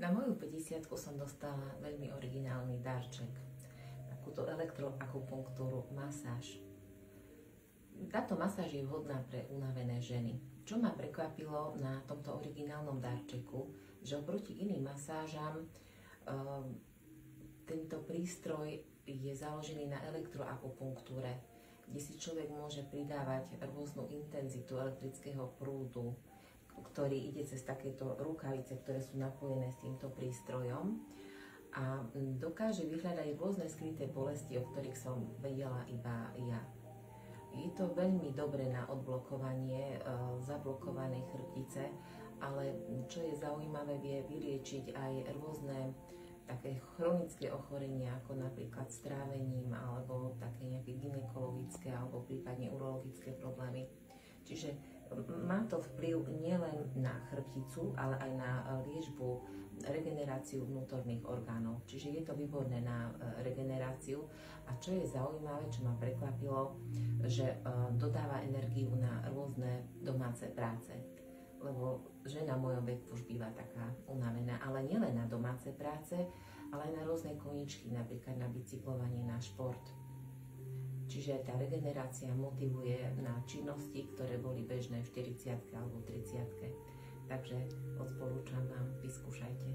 Na moju 50-ku som dostala veľmi originálny darček. Takúto elektroakupunktúru, masáž. Táto masáž je vhodná pre unavené ženy. Čo ma prekvapilo na tomto originálnom darčeku, že oproti iným masážam tento prístroj je založený na elektroakupunktúre, kde si človek môže pridávať rôznu intenzitu elektrického prúdu, ktorý ide cez takéto rukavice, ktoré sú napojené s týmto prístrojom a dokáže vyhľadať rôzne skryté bolesti, o ktorých som vedela iba ja. Je to veľmi dobré na odblokovanie zablokovanej chrbtice, ale čo je zaujímavé, vie vyliečiť aj rôzne také chronické ochorenia, ako napríklad strávením, alebo také nejaké gynekologické, alebo prípadne urologické problémy. Čiže má to vplyv nielen na chrbticu, ale aj na liečbu, regeneráciu vnútorných orgánov. Čiže je to výborné na regeneráciu. A čo je zaujímavé, čo ma prekvapilo, že dodáva energiu na rôzne domáce práce. Lebo žena v mojom veku už býva taká unavená, ale nielen na domáce práce, ale aj na rôzne koničky, napríklad na bicyklovanie, na šport. Čiže tá regenerácia motivuje na činnosti, ktoré boli bežné v 40-ke alebo 30-ke. Takže odporúčam vám, vyskúšajte.